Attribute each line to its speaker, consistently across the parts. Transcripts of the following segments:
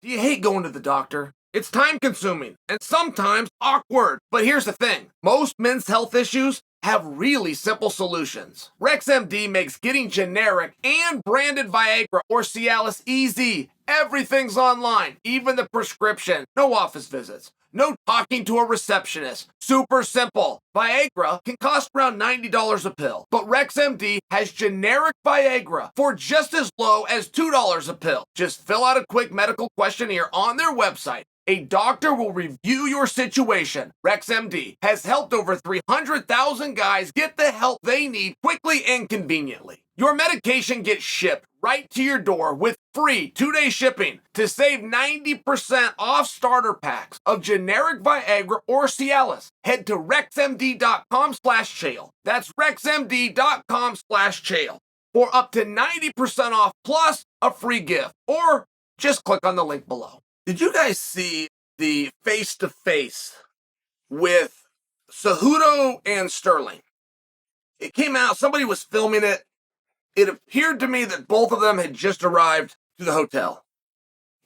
Speaker 1: Do you hate going to the doctor? It's time-consuming and sometimes awkward. But here's the thing. Most men's health issues have really simple solutions. RexMD makes getting generic and branded Viagra or Cialis easy. Everything's online, even the prescription. No office visits. No talking to a receptionist. Super simple. Viagra can cost around $90 a pill, but RexMD has generic Viagra for just as low as $2 a pill. Just fill out a quick medical questionnaire on their website. A doctor will review your situation. RexMD has helped over 300,000 guys get the help they need quickly and conveniently. Your medication gets shipped right to your door with free 2-day shipping. To save 90% off starter packs of generic Viagra or Cialis, head to rexmd.com/Chael. That's rexmd.com/Chael for up to 90% off plus a free gift. Or just click on the link below. Did you guys see the face-to-face with Cejudo and Sterling? It came out, somebody was filming it. It appeared to me that both of them had just arrived to the hotel.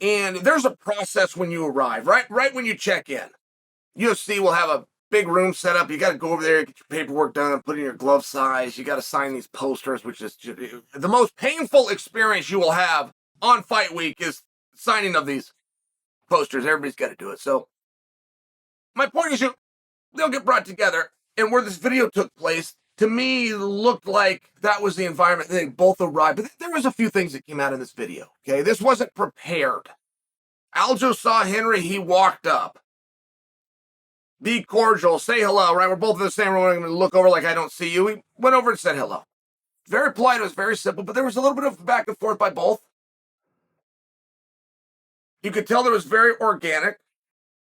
Speaker 1: And there's a process when you arrive, right when you check in. UFC will have a big room set up. You got to go over there, get your paperwork done, and put in your glove size. You got to sign these posters, which is the most painful experience you will have on fight week is signing of these posters. Everybody's got to do it. So my point is, they'll get brought together, and where this video took place, to me, looked like that was the environment. They both arrived, but there was a few things that came out in this video. Okay, this wasn't prepared. Aljo saw Henry. He walked up. Be cordial. Say hello. Right, we're both in the same room. I'm going to look over like I don't see you. He went over and said hello. Very polite. It was very simple, but there was a little bit of back and forth by both. You could tell there was very organic,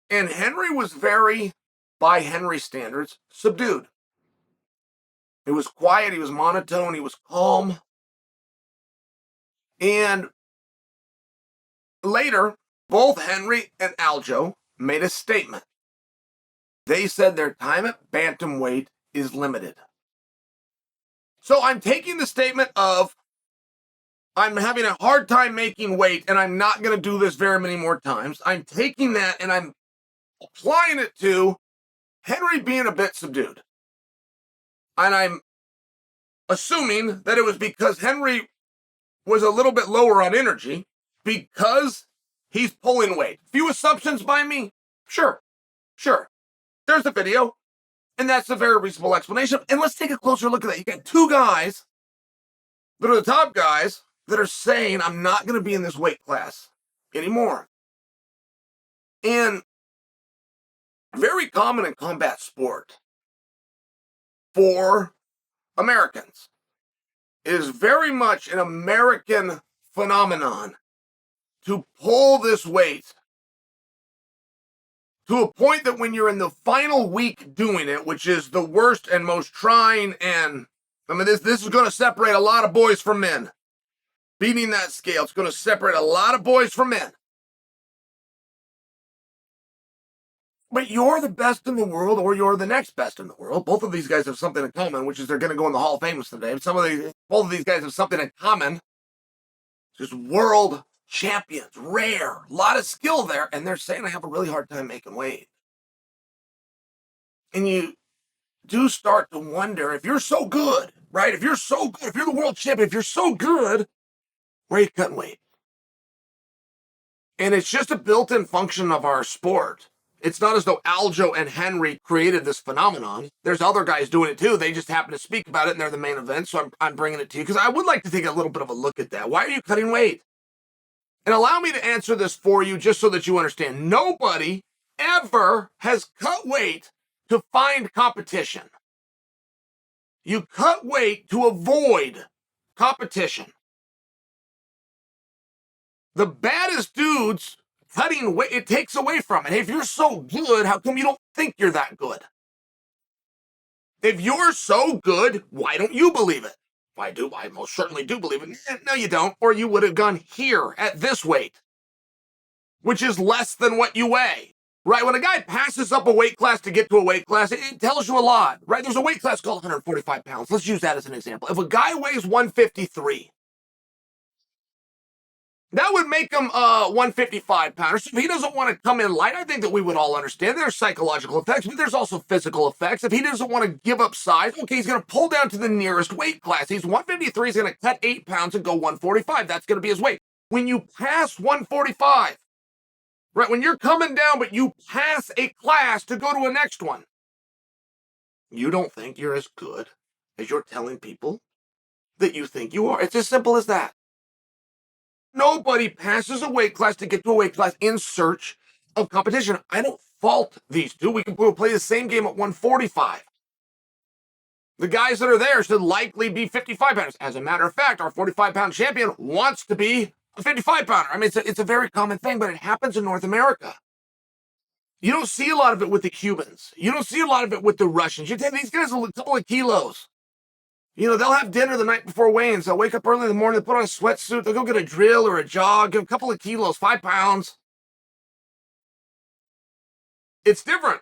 Speaker 1: and Henry was very, by Henry standards, subdued. It was quiet, he was monotone, he was calm. And later, both Henry and Aljo made a statement. They said their time at bantamweight is limited. So I'm taking the statement of, I'm having a hard time making weight and I'm not going to do this very many more times. I'm taking that and I'm applying it to Henry being a bit subdued. And I'm assuming that it was because Henry was a little bit lower on energy because he's pulling weight. Few assumptions by me? Sure. There's the video, and that's a very reasonable explanation. And let's take a closer look at that. You got two guys that are the top guys that are saying, I'm not going to be in this weight class anymore. And very common in combat sport for Americans. It is very much an American phenomenon to pull this weight to a point that when you're in the final week doing it, which is the worst and most trying, and I mean, this is going to separate a lot of boys from men. Beating that scale, it's going to separate a lot of boys from men. But you're the best in the world, or you're the next best in the world. Both of these guys have something in common, which is they're going to go in the Hall of Fame someday. Both of these guys have something in common. Just world champions, rare, a lot of skill there, and they're saying I have a really hard time making weight. And you do start to wonder, if you're so good, right? If you're so good, if you're the world champion, if you're so good, where are you cutting weight? And it's just a built-in function of our sport. It's not as though Aljo and Henry created this phenomenon. There's other guys doing it too. They just happen to speak about it and they're the main event. So I'm bringing it to you because I would like to take a little bit of a look at that. Why are you cutting weight? And allow me to answer this for you just so that you understand. Nobody ever has cut weight to find competition. You cut weight to avoid competition. The baddest dudes cutting weight, it takes away from it. Hey, if you're so good, how come you don't think you're that good? If you're so good, why don't you believe it? I most certainly do believe it. No, you don't, or you would have gone here at this weight, which is less than what you weigh, right? When a guy passes up a weight class to get to a weight class, it tells you a lot, right? There's a weight class called 145 pounds. Let's use that as an example. If a guy weighs 153, That would make him 155 pounders. If he doesn't want to come in light, I think that we would all understand there's psychological effects, but there's also physical effects. If he doesn't want to give up size, okay, he's going to pull down to the nearest weight class. He's 153, he's going to cut 8 pounds and go 145. That's going to be his weight. When you pass 145, right, when you're coming down, but you pass a class to go to a next one, you don't think you're as good as you're telling people that you think you are. It's as simple as that. Nobody passes a weight class to get to a weight class in search of competition. I don't fault these two. We can play the same game at 145. The guys that are there should likely be 55 pounders. As a matter of fact, our 45-pound champion wants to be a 55-pounder. I mean, it's a very common thing, but it happens in North America. You don't see a lot of it with the Cubans. You don't see a lot of it with the Russians. You take these guys a couple of kilos. You know, they'll have dinner the night before weigh-ins. They'll wake up early in the morning, they'll put on a sweatsuit, they'll go get a drill or a jog, give a couple of kilos, 5 pounds. It's different.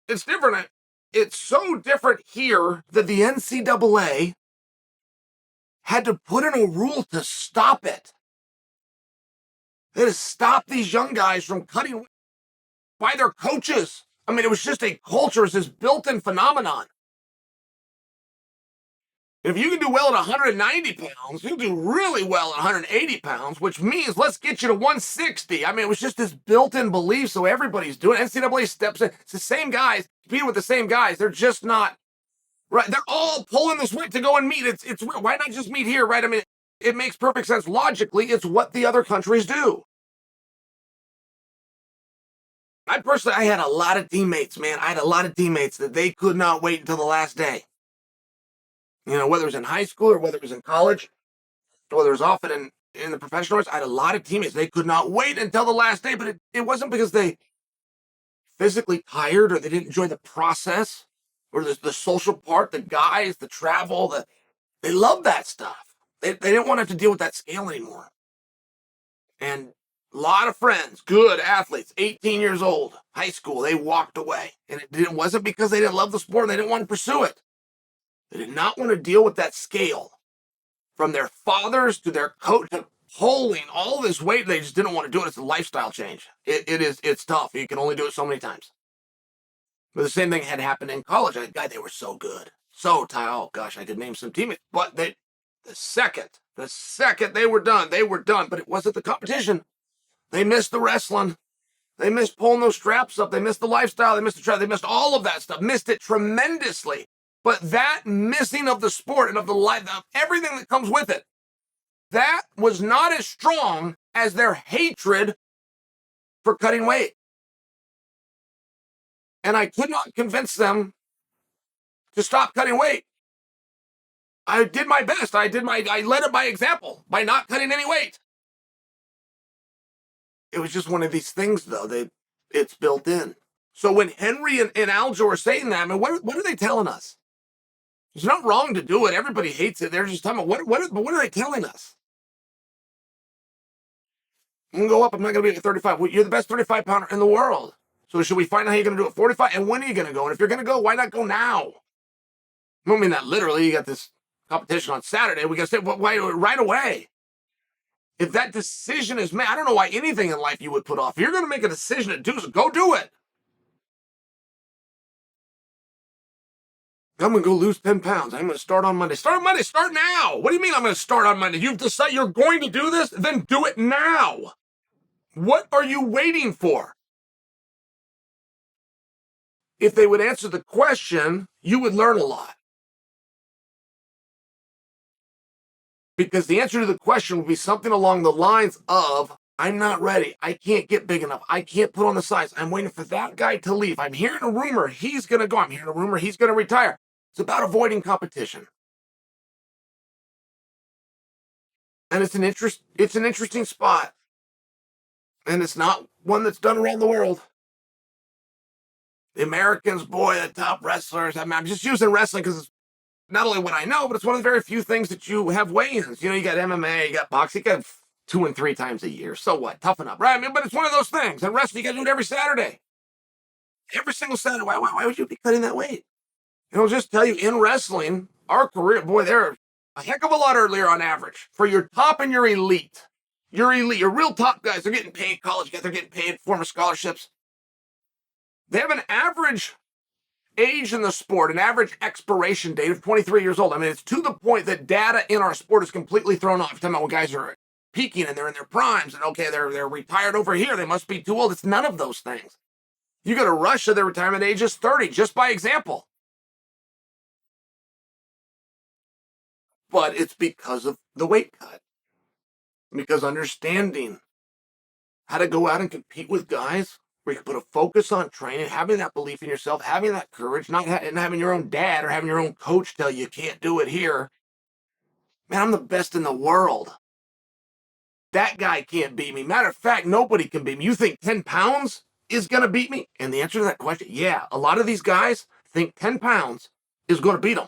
Speaker 1: It's different. It's so different here that the NCAA had to put in a rule to stop it. They had to stop these young guys from cutting by their coaches. I mean, it was just a culture, it's this built-in phenomenon. If you can do well at 190 pounds, you'll do really well at 180 pounds, which means let's get you to 160. I mean, it was just this built-in belief, so everybody's doing it. NCAA steps in. It's the same guys, competing with the same guys. They're just not, right? They're all pulling this weight to go and meet. It's why not just meet here, right? I mean, it makes perfect sense. Logically, it's what the other countries do. I had a lot of teammates, man. I had a lot of teammates that they could not wait until the last day. You know, whether it was in high school or whether it was in college, or whether it was often in the professional ranks, I had a lot of teammates. They could not wait until the last day, but it wasn't because they physically tired or they didn't enjoy the process or the social part, the guys, the travel, they loved that stuff. They didn't want to have to deal with that scale anymore. And a lot of friends, good athletes, 18 years old, high school, they walked away. And it wasn't because they didn't love the sport and they didn't want to pursue it. They did not want to deal with that scale from their fathers to their coach to pulling all this weight. They just didn't want to do it. It's a lifestyle change. It's tough. You can only do it so many times. But the same thing had happened in college. They were so good. So tight. Oh gosh, I could name some teammates. But the second they were done, they were done. But it wasn't the competition. They missed the wrestling. They missed pulling those straps up. They missed the lifestyle. They missed the trap. They missed all of that stuff. Missed it tremendously. But that missing of the sport and of the life, of everything that comes with it, that was not as strong as their hatred for cutting weight. And I could not convince them to stop cutting weight. I did my best. I led it by example, by not cutting any weight. It was just one of these things, though. It's built in. So when Henry and Aljo are saying that, I mean, what are they telling us? It's not wrong to do it. Everybody hates it. They're just talking about what are they telling us? I'm going to go up. I'm not going to be at 35. Well, you're the best 35-pounder in the world. So should we find out how you're going to do it 45? And when are you going to go? And if you're going to go, why not go now? I don't mean that literally. You got this competition on Saturday. We got to say, why right away? If that decision is made, I don't know why anything in life you would put off. If you're going to make a decision to do so, go do it. I'm going to go lose 10 pounds. I'm going to start on Monday. Start on Monday. Start now. What do you mean I'm going to start on Monday? You've decided you're going to do this? Then do it now. What are you waiting for? If they would answer the question, you would learn a lot. Because the answer to the question would be something along the lines of, I'm not ready. I can't get big enough. I can't put on the size. I'm waiting for that guy to leave. I'm hearing a rumor he's going to go. I'm hearing a rumor he's going to retire. It's about avoiding competition. And it's an interesting spot. And it's not one that's done around the world. The Americans, boy, the top wrestlers. I mean, I'm just using wrestling because it's not only what I know, but it's one of the very few things that you have weigh-ins. You know, you got MMA, you got boxing, you got 2 and 3 times a year. So what? Toughen up, right? I mean, but it's one of those things. And wrestling, you got to do it every Saturday. Every single Saturday. Why would you be cutting that weight? And I'll just tell you, in wrestling, our career, boy, they're a heck of a lot earlier on average. For your top and your elite, You're elite. Your real top guys, they're getting paid. College guys, they're getting paid. Former scholarships. They have an average age in the sport, an average expiration date of 23 years old. I mean, it's to the point that data in our sport is completely thrown off. You're talking about when guys are peaking and they're in their primes and okay, they're retired over here. They must be too old. It's none of those things. You go to Russia, their retirement age is 30, just by example. But it's because of the weight cut. Because understanding how to go out and compete with guys where you can put a focus on training, having that belief in yourself, having that courage, not having your own dad or having your own coach tell you can't do it here. Man, I'm the best in the world. That guy can't beat me. Matter of fact, nobody can beat me. You think 10 pounds is going to beat me? And the answer to that question, yeah, a lot of these guys think 10 pounds is going to beat them.